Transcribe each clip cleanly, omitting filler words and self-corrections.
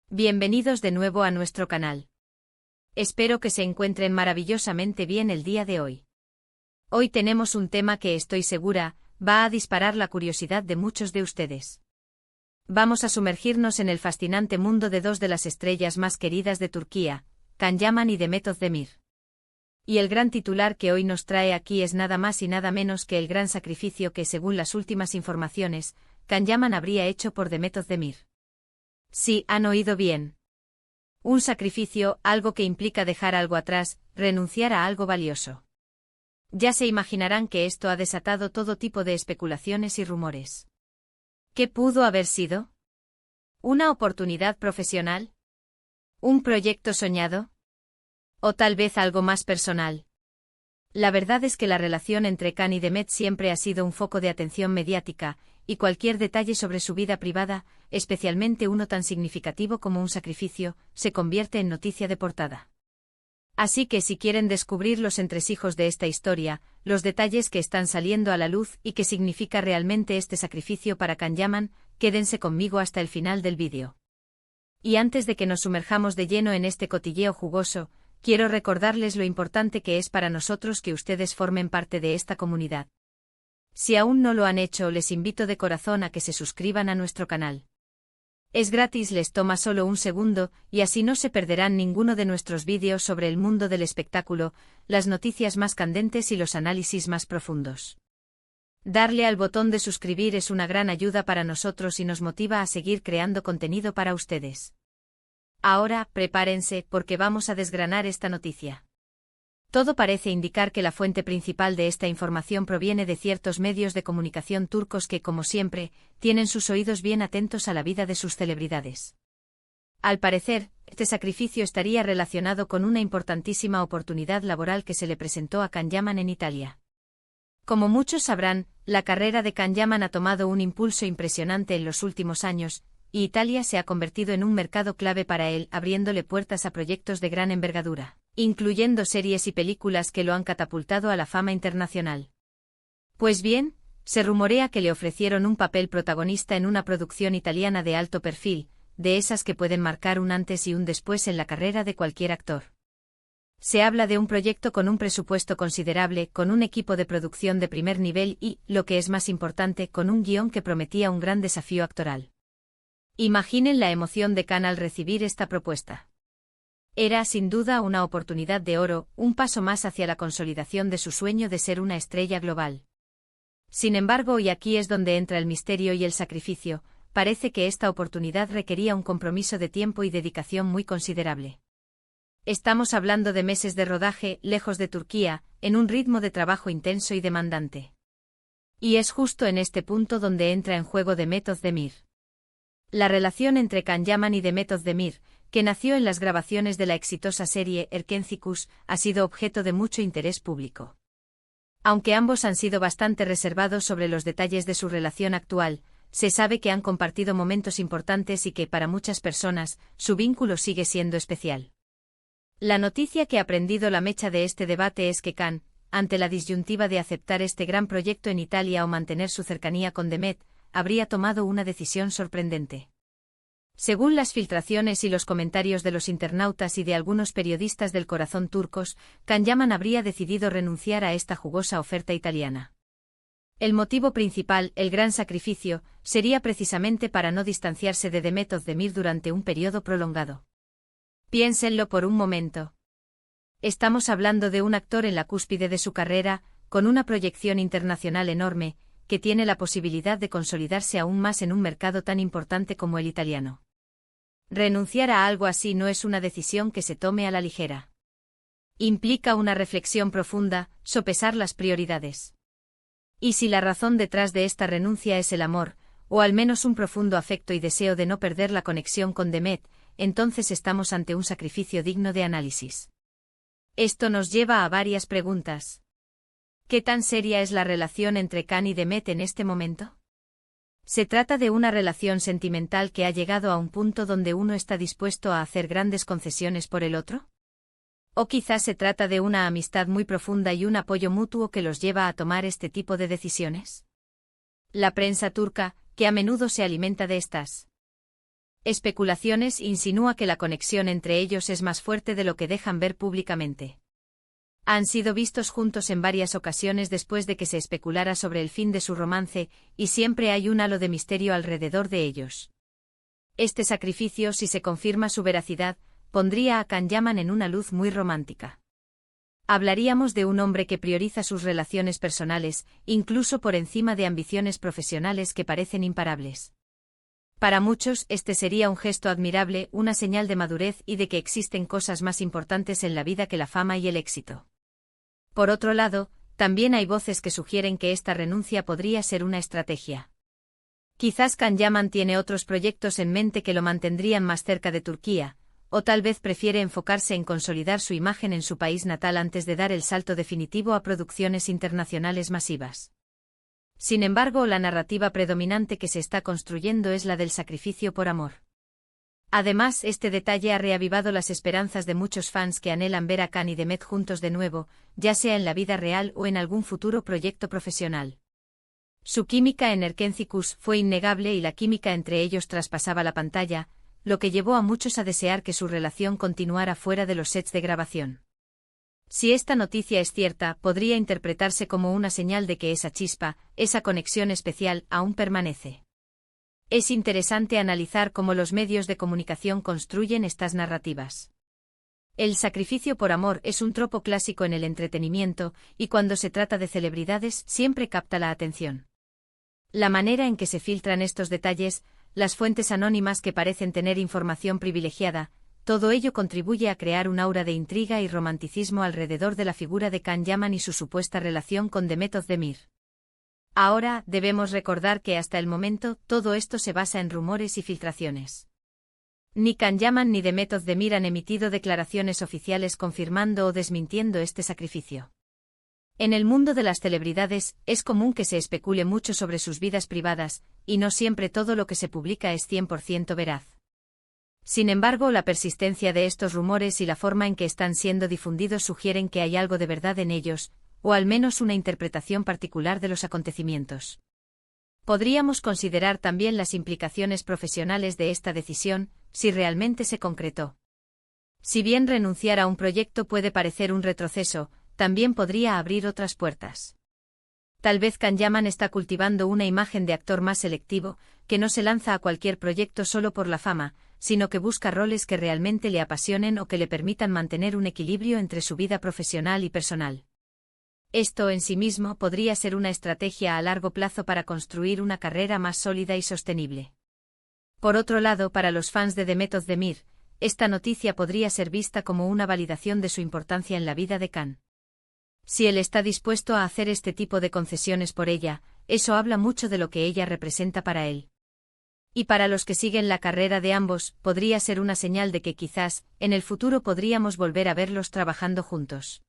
Bienvenidos de nuevo a nuestro canal. Espero que se encuentren maravillosamente bien el día de hoy. Hoy tenemos un tema que estoy segura va a disparar la curiosidad de muchos de ustedes. Vamos a sumergirnos en el fascinante mundo de dos de las estrellas más queridas de Turquía, Can Yaman y Demet Özdemir. Y el gran titular que hoy nos trae aquí es nada más y nada menos que el gran sacrificio que, según las últimas informaciones, Can Yaman habría hecho por Demet Özdemir. Sí, han oído bien. Un sacrificio, algo que implica dejar algo atrás, renunciar a algo valioso. Ya se imaginarán que esto ha desatado todo tipo de especulaciones y rumores. ¿Qué pudo haber sido? ¿Una oportunidad profesional? ¿Un proyecto soñado? ¿O tal vez algo más personal? La verdad es que la relación entre Can y Demet siempre ha sido un foco de atención mediática, y cualquier detalle sobre su vida privada, especialmente uno tan significativo como un sacrificio, se convierte en noticia de portada. Así que si quieren descubrir los entresijos de esta historia, los detalles que están saliendo a la luz y qué significa realmente este sacrificio para Can Yaman, quédense conmigo hasta el final del vídeo. Y antes de que nos sumerjamos de lleno en este cotilleo jugoso, quiero recordarles lo importante que es para nosotros que ustedes formen parte de esta comunidad. Si aún no lo han hecho, les invito de corazón a que se suscriban a nuestro canal. Es gratis, les toma solo un segundo, y así no se perderán ninguno de nuestros vídeos sobre el mundo del espectáculo, las noticias más candentes y los análisis más profundos. Darle al botón de suscribir es una gran ayuda para nosotros y nos motiva a seguir creando contenido para ustedes. Ahora, prepárense, porque vamos a desgranar esta noticia. Todo parece indicar que la fuente principal de esta información proviene de ciertos medios de comunicación turcos que, como siempre, tienen sus oídos bien atentos a la vida de sus celebridades. Al parecer, este sacrificio estaría relacionado con una importantísima oportunidad laboral que se le presentó a Can Yaman en Italia. Como muchos sabrán, la carrera de Can Yaman ha tomado un impulso impresionante en los últimos años, y Italia se ha convertido en un mercado clave para él, abriéndole puertas a proyectos de gran envergadura, incluyendo series y películas que lo han catapultado a la fama internacional. Pues bien, se rumorea que le ofrecieron un papel protagonista en una producción italiana de alto perfil, de esas que pueden marcar un antes y un después en la carrera de cualquier actor. Se habla de un proyecto con un presupuesto considerable, con un equipo de producción de primer nivel y, lo que es más importante, con un guión que prometía un gran desafío actoral. Imaginen la emoción de Can al recibir esta propuesta. Era, sin duda, una oportunidad de oro, un paso más hacia la consolidación de su sueño de ser una estrella global. Sin embargo, y aquí es donde entra el misterio y el sacrificio, parece que esta oportunidad requería un compromiso de tiempo y dedicación muy considerable. Estamos hablando de meses de rodaje, lejos de Turquía, en un ritmo de trabajo intenso y demandante. Y es justo en este punto donde entra en juego Demet Özdemir. La relación entre Can Yaman y Demet Özdemir, que nació en las grabaciones de la exitosa serie Erkencikus, ha sido objeto de mucho interés público. Aunque ambos han sido bastante reservados sobre los detalles de su relación actual, se sabe que han compartido momentos importantes y que, para muchas personas, su vínculo sigue siendo especial. La noticia que ha prendido la mecha de este debate es que Can, ante la disyuntiva de aceptar este gran proyecto en Italia o mantener su cercanía con Demet, habría tomado una decisión sorprendente. Según las filtraciones y los comentarios de los internautas y de algunos periodistas del corazón turcos, Can Yaman habría decidido renunciar a esta jugosa oferta italiana. El motivo principal, el gran sacrificio, sería precisamente para no distanciarse de Demet Özdemir durante un periodo prolongado. Piénsenlo por un momento. Estamos hablando de un actor en la cúspide de su carrera, con una proyección internacional enorme, que tiene la posibilidad de consolidarse aún más en un mercado tan importante como el italiano. Renunciar a algo así no es una decisión que se tome a la ligera. Implica una reflexión profunda, sopesar las prioridades. Y si la razón detrás de esta renuncia es el amor, o al menos un profundo afecto y deseo de no perder la conexión con Demet, entonces estamos ante un sacrificio digno de análisis. Esto nos lleva a varias preguntas. ¿Qué tan seria es la relación entre Can y Demet en este momento? ¿Se trata de una relación sentimental que ha llegado a un punto donde uno está dispuesto a hacer grandes concesiones por el otro? ¿O quizás se trata de una amistad muy profunda y un apoyo mutuo que los lleva a tomar este tipo de decisiones? La prensa turca, que a menudo se alimenta de estas Especulaciones insinúa que la conexión entre ellos es más fuerte de lo que dejan ver públicamente. Han sido vistos juntos en varias ocasiones después de que se especulara sobre el fin de su romance, y siempre hay un halo de misterio alrededor de ellos. Este sacrificio, si se confirma su veracidad, pondría a Can Yaman en una luz muy romántica. Hablaríamos de un hombre que prioriza sus relaciones personales, incluso por encima de ambiciones profesionales que parecen imparables. Para muchos, este sería un gesto admirable, una señal de madurez y de que existen cosas más importantes en la vida que la fama y el éxito. Por otro lado, también hay voces que sugieren que esta renuncia podría ser una estrategia. Quizás Can Yaman tiene otros proyectos en mente que lo mantendrían más cerca de Turquía, o tal vez prefiere enfocarse en consolidar su imagen en su país natal antes de dar el salto definitivo a producciones internacionales masivas. Sin embargo, la narrativa predominante que se está construyendo es la del sacrificio por amor. Además, este detalle ha reavivado las esperanzas de muchos fans que anhelan ver a Can y Demet juntos de nuevo, ya sea en la vida real o en algún futuro proyecto profesional. Su química en Erkencicus fue innegable y la química entre ellos traspasaba la pantalla, lo que llevó a muchos a desear que su relación continuara fuera de los sets de grabación. Si esta noticia es cierta, podría interpretarse como una señal de que esa chispa, esa conexión especial, aún permanece. Es interesante analizar cómo los medios de comunicación construyen estas narrativas. El sacrificio por amor es un tropo clásico en el entretenimiento, y cuando se trata de celebridades siempre capta la atención. La manera en que se filtran estos detalles, las fuentes anónimas que parecen tener información privilegiada, todo ello contribuye a crear un aura de intriga y romanticismo alrededor de la figura de Can Yaman y su supuesta relación con Demet Özdemir. Ahora, debemos recordar que hasta el momento, todo esto se basa en rumores y filtraciones. Ni Can Yaman ni Demet Özdemir han emitido declaraciones oficiales confirmando o desmintiendo este sacrificio. En el mundo de las celebridades, es común que se especule mucho sobre sus vidas privadas, y no siempre todo lo que se publica es 100% veraz. Sin embargo, la persistencia de estos rumores y la forma en que están siendo difundidos sugieren que hay algo de verdad en ellos, o al menos una interpretación particular de los acontecimientos. Podríamos considerar también las implicaciones profesionales de esta decisión, si realmente se concretó. Si bien renunciar a un proyecto puede parecer un retroceso, también podría abrir otras puertas. Tal vez Can Yaman está cultivando una imagen de actor más selectivo, que no se lanza a cualquier proyecto solo por la fama, sino que busca roles que realmente le apasionen o que le permitan mantener un equilibrio entre su vida profesional y personal. Esto en sí mismo podría ser una estrategia a largo plazo para construir una carrera más sólida y sostenible. Por otro lado, para los fans de Demet Özdemir, esta noticia podría ser vista como una validación de su importancia en la vida de Can. Si él está dispuesto a hacer este tipo de concesiones por ella, eso habla mucho de lo que ella representa para él. Y para los que siguen la carrera de ambos, podría ser una señal de que quizás, en el futuro podríamos volver a verlos trabajando juntos.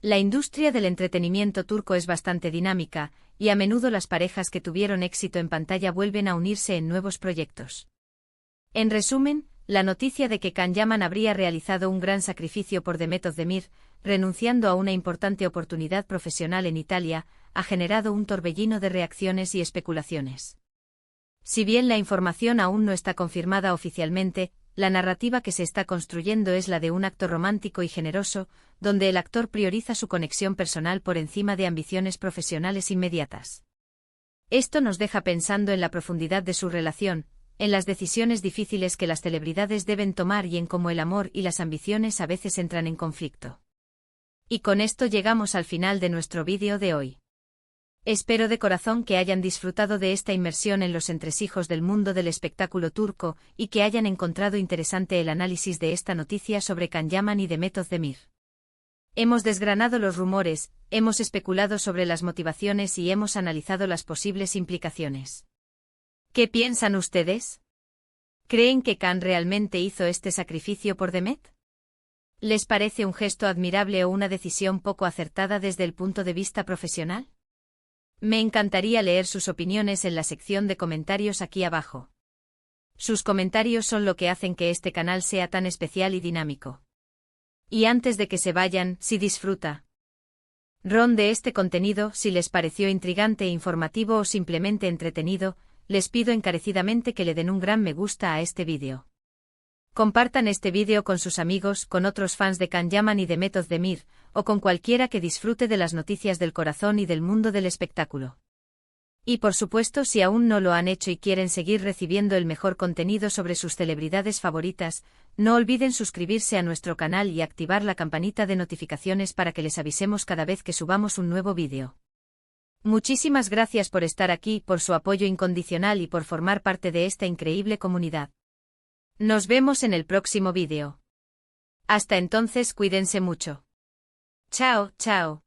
La industria del entretenimiento turco es bastante dinámica, y a menudo las parejas que tuvieron éxito en pantalla vuelven a unirse en nuevos proyectos. En resumen, la noticia de que Can Yaman habría realizado un gran sacrificio por Demet Özdemir, renunciando a una importante oportunidad profesional en Italia, ha generado un torbellino de reacciones y especulaciones. Si bien la información aún no está confirmada oficialmente, la narrativa que se está construyendo es la de un acto romántico y generoso, donde el actor prioriza su conexión personal por encima de ambiciones profesionales inmediatas. Esto nos deja pensando en la profundidad de su relación, en las decisiones difíciles que las celebridades deben tomar y en cómo el amor y las ambiciones a veces entran en conflicto. Y con esto llegamos al final de nuestro vídeo de hoy. Espero de corazón que hayan disfrutado de esta inmersión en los entresijos del mundo del espectáculo turco y que hayan encontrado interesante el análisis de esta noticia sobre Can Yaman y Demet Özdemir. Hemos desgranado los rumores, hemos especulado sobre las motivaciones y hemos analizado las posibles implicaciones. ¿Qué piensan ustedes? ¿Creen que Can realmente hizo este sacrificio por Demet? ¿Les parece un gesto admirable o una decisión poco acertada desde el punto de vista profesional? Me encantaría leer sus opiniones en la sección de comentarios aquí abajo. Sus comentarios son lo que hacen que este canal sea tan especial y dinámico. Y antes de que se vayan, si disfruta de este contenido, si les pareció intrigante e informativo o simplemente entretenido, les pido encarecidamente que le den un gran me gusta a este vídeo. Compartan este vídeo con sus amigos, con otros fans de Can Yaman y de Method Demir, o con cualquiera que disfrute de las noticias del corazón y del mundo del espectáculo. Y por supuesto, si aún no lo han hecho y quieren seguir recibiendo el mejor contenido sobre sus celebridades favoritas, no olviden suscribirse a nuestro canal y activar la campanita de notificaciones para que les avisemos cada vez que subamos un nuevo vídeo. Muchísimas gracias por estar aquí, por su apoyo incondicional y por formar parte de esta increíble comunidad. Nos vemos en el próximo vídeo. Hasta entonces, cuídense mucho. Chao, chao.